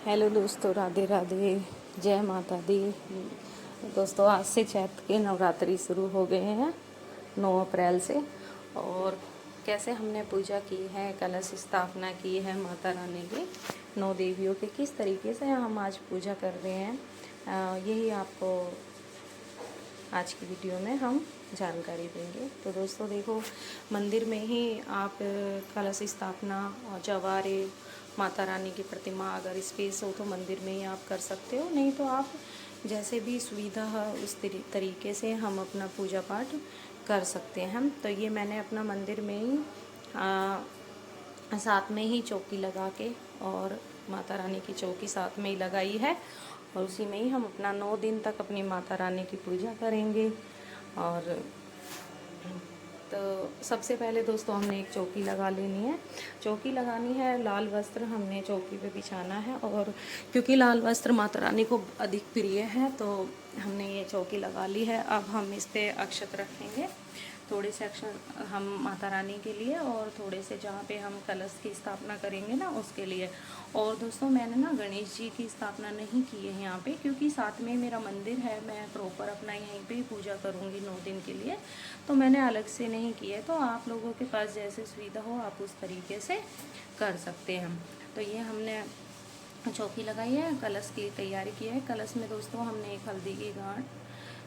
Hello दोस्तों, राधे राधे, जय माता दी। दोस्तों, आज से चैत्र के नवरात्रि शुरू हो गए हैं 9 अप्रैल से। और कैसे हमने पूजा की है, कलश स्थापना की है माता रानी की, 9 देवियों के किस तरीके से हम आज पूजा कर रहे हैं, यही आपको आज की वीडियो में हम जानकारी देंगे। तो दोस्तों देखो, मंदिर में ही आप कलश स्थापना और जवारे, माता रानी की प्रतिमा अगर स्पेस हो तो मंदिर में ही आप कर सकते हो, नहीं तो आप जैसे भी सुविधा है उस तरीके से हम अपना पूजा पाठ कर सकते हैं। तो ये मैंने अपना मंदिर में ही साथ में ही चौकी लगा के, और माता रानी की चौकी साथ में ही लगाई है, और उसी में ही हम अपना 9 दिन तक अपनी माता रानी की पूजा करेंगे। और तो सबसे पहले दोस्तों हमने एक चौकी लगा लेनी है। चौकी लगानी है, लाल वस्त्र हमने चौकी पे बिछाना है, और क्योंकि लाल वस्त्र माता रानी को अधिक प्रिय है तो हमने ये चौकी लगा ली है। अब हम इस पे अक्षत रखेंगे, थोड़े से अक्षर हम माता रानी के लिए, और थोड़े से जहाँ पे हम कलश की स्थापना करेंगे ना उसके लिए। और दोस्तों, मैंने ना गणेश जी की स्थापना नहीं की है यहाँ पे, क्योंकि साथ में मेरा मंदिर है, मैं प्रॉपर अपना यहीं पे ही पूजा करूँगी 9 दिन के लिए, तो मैंने अलग से नहीं की है। तो आप लोगों के पास जैसे सुविधा हो आप उस तरीके से कर सकते हैं। तो ये हमने चौकी लगाई है, कलश की तैयारी की है। कलश में दोस्तों हमने एक हल्दी की गांठ,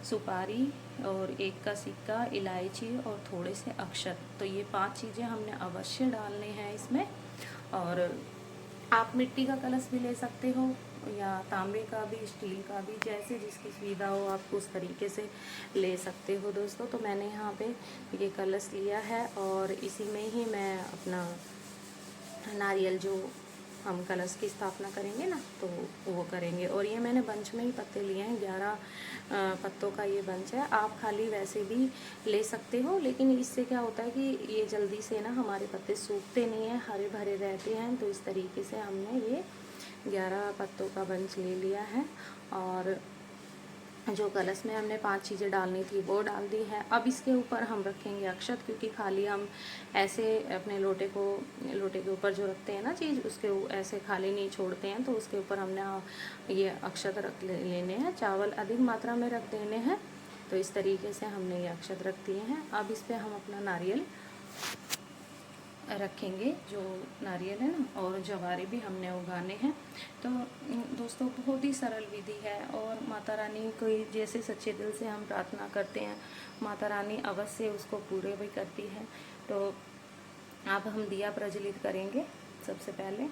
सुपारी और एक का सिक्का, इलायची और थोड़े से अक्षत, तो ये 5 चीज़ें हमने अवश्य डालने हैं इसमें। और आप मिट्टी का कलश भी ले सकते हो, या तांबे का भी, स्टील का भी, जैसे जिसकी सुविधा हो आप उस तरीके से ले सकते हो दोस्तों। तो मैंने यहाँ पे ये कलश लिया है, और इसी में ही मैं अपना नारियल, जो हम कलश की स्थापना करेंगे ना तो वो करेंगे। और ये मैंने बंच में ही पत्ते लिए हैं, 11 पत्तों का ये बंच है। आप खाली वैसे भी ले सकते हो, लेकिन इससे क्या होता है कि ये जल्दी से ना हमारे पत्ते सूखते नहीं हैं, हरे भरे रहते हैं। तो इस तरीके से हमने ये 11 पत्तों का बंच ले लिया है, और जो कलश में हमने 5 चीज़ें डालनी थी वो डाल दी है। अब इसके ऊपर हम रखेंगे अक्षत, क्योंकि खाली हम ऐसे अपने लोटे के ऊपर जो रखते हैं ना चीज़, उसके ऐसे खाली नहीं छोड़ते हैं, तो उसके ऊपर हमने ये अक्षत रख लेने हैं। चावल अधिक मात्रा में रख देने हैं, तो इस तरीके से हमने ये अक्षत रख दिए हैं। अब इस पर हम अपना नारियल रखेंगे, जो नारियल है ना, और जवारे भी हमने उगाने हैं। तो दोस्तों, बहुत ही सरल विधि है, और माता रानी को जैसे सच्चे दिल से हम प्रार्थना करते हैं, माता रानी अवश्य उसको पूरे भी करती है। तो अब हम दिया प्रज्वलित करेंगे। सबसे पहले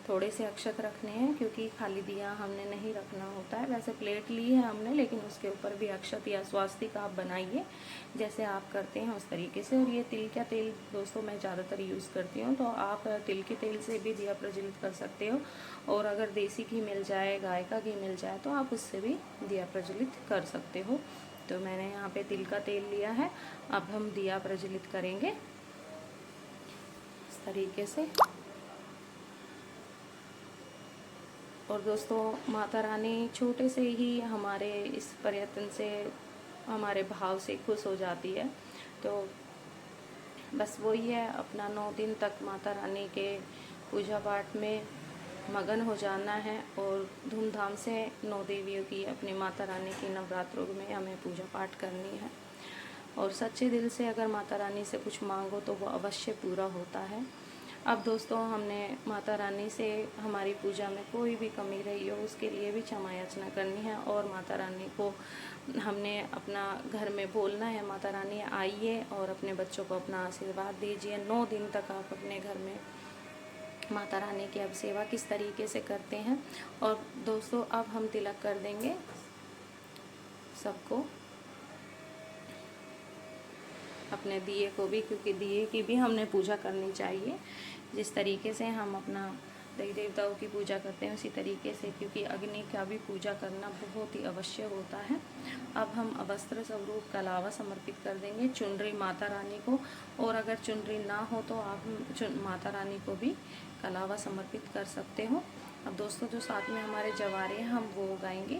थोड़े से अक्षत रखने हैं, क्योंकि खाली दिया हमने नहीं रखना होता है। वैसे प्लेट ली है हमने, लेकिन उसके ऊपर भी अक्षत या स्वास्तिक आप बनाइए, जैसे आप करते हैं उस तरीके से। और ये तिल का तेल दोस्तों मैं ज़्यादातर यूज़ करती हूँ, तो आप तिल के तेल से भी दिया प्रज्वलित कर सकते हो, और अगर देसी घी मिल जाए, गाय का घी मिल जाए, तो आप उससे भी दिया प्रज्वलित कर सकते हो। तो मैंने यहाँ पे तिल का तेल लिया है। अब हम दिया प्रज्वलित करेंगे इस तरीके से। और दोस्तों, माता रानी छोटे से ही हमारे इस प्रयत्न से, हमारे भाव से खुश हो जाती है। तो बस वही है, अपना 9 दिन तक माता रानी के पूजा पाठ में मगन हो जाना है, और धूमधाम से 9 देवियों की, अपनी माता रानी की नवरात्रों में हमें पूजा पाठ करनी है। और सच्चे दिल से अगर माता रानी से कुछ मांगो तो वो अवश्य पूरा होता है। अब दोस्तों, हमने माता रानी से हमारी पूजा में कोई भी कमी रही हो उसके लिए भी क्षमा याचना करनी है, और माता रानी को हमने अपना घर में बोलना है, माता रानी आइए और अपने बच्चों को अपना आशीर्वाद दीजिए। 9 दिन तक आप अपने घर में माता रानी की अब सेवा किस तरीके से करते हैं। और दोस्तों, अब हम तिलक कर देंगे सबको, अपने दिए को भी, क्योंकि दिए की भी हमने पूजा करनी चाहिए। जिस तरीके से हम अपना देवी देवताओं की पूजा करते हैं उसी तरीके से, क्योंकि अग्नि का भी पूजा करना बहुत ही अवश्य होता है। अब हम वस्त्र स्वरूप कलावा समर्पित कर देंगे चुनरी माता रानी को, और अगर चुनरी ना हो तो आप माता रानी को भी कलावा समर्पित कर सकते हो। अब दोस्तों, जो साथ में हमारे जवारे हैं हम वो उगाएंगे,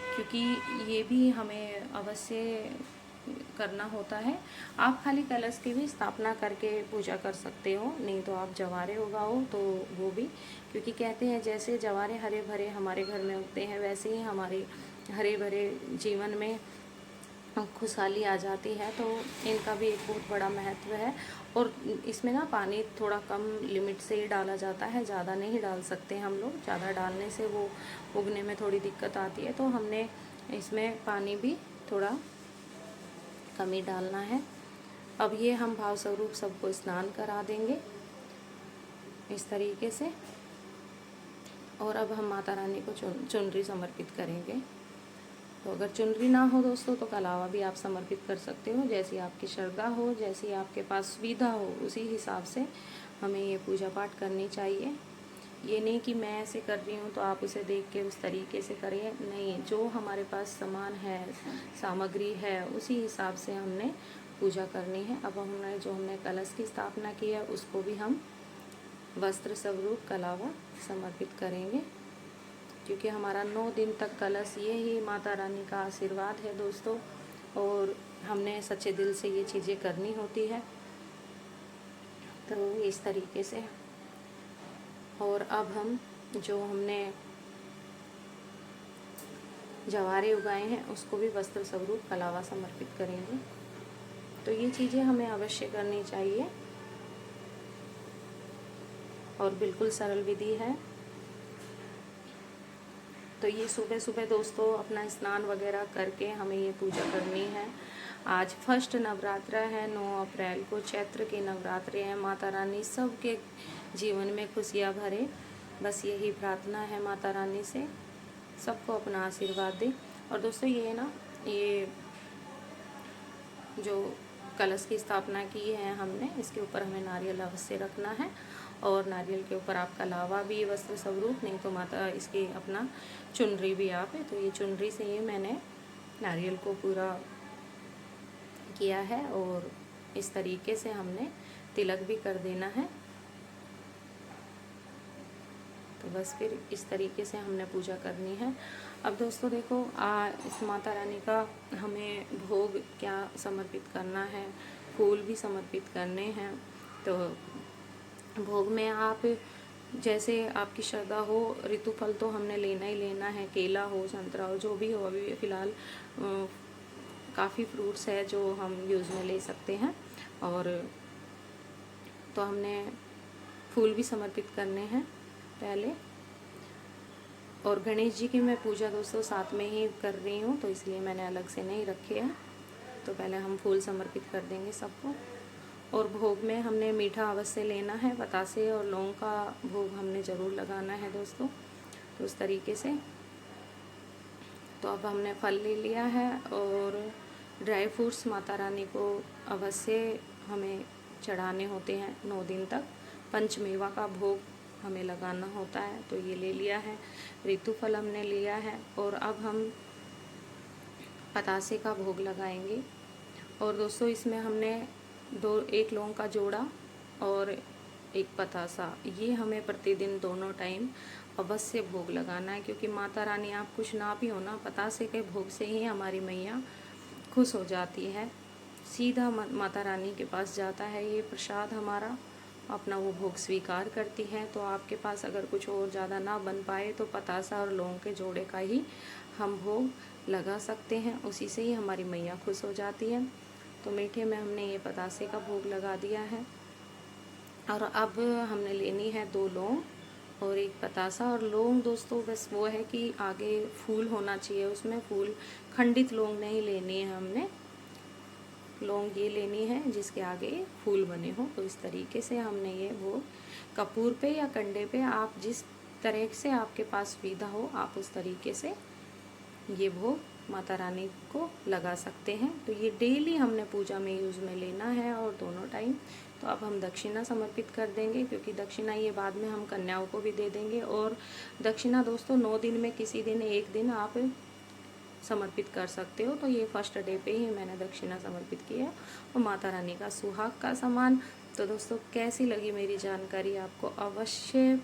क्योंकि ये भी हमें अवश्य करना होता है। आप खाली कलश की भी स्थापना करके पूजा कर सकते हो, नहीं तो आप जवारे उगाओ तो वो भी, क्योंकि कहते हैं जैसे जवारे हरे भरे हमारे घर में उगते हैं, वैसे ही हमारे हरे भरे जीवन में खुशहाली आ जाती है। तो इनका भी एक बहुत बड़ा महत्व है। और इसमें ना पानी थोड़ा कम लिमिट से ही डाला जाता है, ज़्यादा नहीं डाल सकते हम लोग। ज़्यादा डालने से वो उगने में थोड़ी दिक्कत आती है, तो हमने इसमें पानी भी थोड़ा कम ही डालना है। अब ये हम भाव स्वरूप सबको स्नान करा देंगे इस तरीके से। और अब हम माता रानी को चुनरी समर्पित करेंगे। तो अगर चुनरी ना हो दोस्तों तो कलावा भी आप समर्पित कर सकते हो, जैसी आपकी श्रद्धा हो, जैसी आपके पास सुविधा हो, उसी हिसाब से हमें ये पूजा पाठ करनी चाहिए। ये नहीं कि मैं ऐसे कर रही हूँ तो आप उसे देख के उस तरीके से करिए, नहीं, जो हमारे पास सामान है, सामग्री है, उसी हिसाब से हमने पूजा करनी है। अब हमने कलश की स्थापना की है, उसको भी हम वस्त्र स्वरूप कलावा समर्पित करेंगे, क्योंकि हमारा 9 दिन तक कलश, ये ही माता रानी का आशीर्वाद है दोस्तों। और हमने सच्चे दिल से ये चीज़ें करनी होती है, तो इस तरीके से। और अब हम जो हमने जवारे उगाए हैं उसको भी वस्त्र स्वरूप कलावा समर्पित करेंगे। तो ये चीज़ें हमें अवश्य करनी चाहिए और बिल्कुल सरल विधि है। तो ये सुबह सुबह दोस्तों अपना स्नान वगैरह करके हमें ये पूजा करनी है। आज फर्स्ट नवरात्र है, 9 अप्रैल को चैत्र के नवरात्रे हैं। माता रानी सबके जीवन में खुशियाँ भरे, बस यही प्रार्थना है माता रानी से, सबको अपना आशीर्वाद दे। और दोस्तों ये ना, ये जो कलश की स्थापना की है हमने, इसके ऊपर हमें नारियल अवश्य रखना है। और नारियल के ऊपर आप कलावा भी वस्त्र स्वरूप, नहीं तो माता इसकी अपना चुनरी भी आप है। तो ये चुनरी से ही मैंने नारियल को पूरा किया है, और इस तरीके से हमने तिलक भी कर देना है। तो बस फिर इस तरीके से हमने पूजा करनी है। अब दोस्तों देखो, इस माता रानी का हमें भोग क्या समर्पित करना है, फूल भी समर्पित करने हैं। तो भोग में आप जैसे आपकी श्रद्धा हो, ऋतु फल तो हमने लेना ही लेना है, केला हो, संतरा हो, जो भी हो। अभी फ़िलहाल काफ़ी फ्रूट्स है जो हम यूज़ में ले सकते हैं। और तो हमने फूल भी समर्पित करने हैं पहले। और गणेश जी की मैं पूजा दोस्तों साथ में ही कर रही हूँ, तो इसलिए मैंने अलग से नहीं रखे हैं। तो पहले हम फूल समर्पित कर देंगे सबको। और भोग में हमने मीठा अवश्य लेना है, बतासे और लौंग का भोग हमने ज़रूर लगाना है दोस्तों। तो उस तरीके से। तो अब हमने फल ले लिया है, और ड्राई फ्रूट्स माता रानी को अवश्य हमें चढ़ाने होते हैं 9 दिन तक। पंचमेवा का भोग हमें लगाना होता है, तो ये ले लिया है। ऋतु फल हमने लिया है, और अब हम बतासे का भोग लगाएंगे। और दोस्तों इसमें हमने एक लौंग का जोड़ा और एक पतासा, ये हमें प्रतिदिन दोनों टाइम अवश्य भोग लगाना है, क्योंकि माता रानी आप कुछ ना भी हो ना, बतासे के भोग से ही हमारी मैया खुश हो जाती है, सीधा माता रानी के पास जाता है ये प्रसाद हमारा, अपना वो भोग स्वीकार करती है। तो आपके पास अगर कुछ और ज़्यादा ना बन पाए तो पतासा और लौंग के जोड़े का ही हम भोग लगा सकते हैं, उसी से ही हमारी मैया खुश हो जाती है। तो मीठे में हमने ये पतासे का भोग लगा दिया है। और अब हमने लेनी है 2 लौंग और एक पतासा। और लौंग दोस्तों बस वो है कि आगे फूल होना चाहिए उसमें, फूल खंडित लौंग नहीं लेनी है हमने, लौंग ये लेनी है जिसके आगे फूल बने हो। तो इस तरीके से हमने ये भोग कपूर पे या कंडे पे, आप जिस तरह से आपके पास सुविधा हो आप उस तरीके से ये भोग माता रानी को लगा सकते हैं। तो ये डेली हमने पूजा में यूज़ में लेना है, और दोनों टाइम। तो अब हम दक्षिणा समर्पित कर देंगे, क्योंकि दक्षिणा ये बाद में हम कन्याओं को भी दे देंगे। और दक्षिणा दोस्तों 9 दिन में किसी दिन एक दिन आप समर्पित कर सकते हो। तो ये फर्स्ट डे पे ही मैंने दक्षिणा समर्पित किया, और माता रानी का सुहाग का सामान। तो दोस्तों कैसी लगी मेरी जानकारी, आपको अवश्य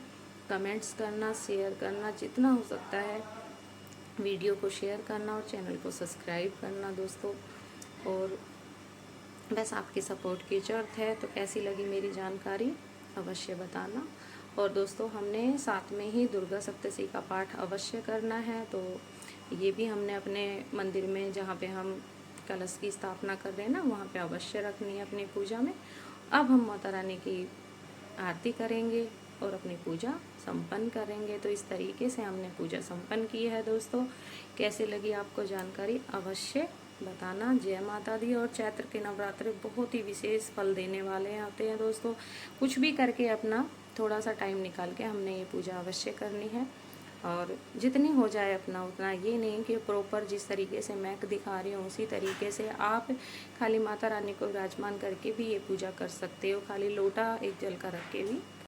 कमेंट्स करना, शेयर करना, जितना हो सकता है वीडियो को शेयर करना, और चैनल को सब्सक्राइब करना दोस्तों। और बस आपकी सपोर्ट की ज़रूरत है। तो कैसी लगी मेरी जानकारी अवश्य बताना। और दोस्तों, हमने साथ में ही दुर्गा सप्तशती का पाठ अवश्य करना है। तो ये भी हमने अपने मंदिर में, जहाँ पे हम कलश की स्थापना कर रहे हैं ना, वहाँ पे अवश्य रखनी है अपनी पूजा में। अब हम माता रानी की आरती करेंगे और अपनी पूजा संपन्न करेंगे। तो इस तरीके से हमने पूजा संपन्न की है। दोस्तों, कैसे लगी आपको जानकारी अवश्य बताना। जय माता दी। और चैत्र के नवरात्रे बहुत ही विशेष फल देने वाले होते हैं दोस्तों। कुछ भी करके अपना थोड़ा सा टाइम निकाल के हमने ये पूजा अवश्य करनी है। और जितनी हो जाए अपना उतना, ये नहीं कि प्रॉपर जिस तरीके से मैं दिखा रही हूँ उसी तरीके से आप खाली माता रानी को विराजमान करके भी ये पूजा कर सकते हो। खाली लोटा एक जल का रख के भी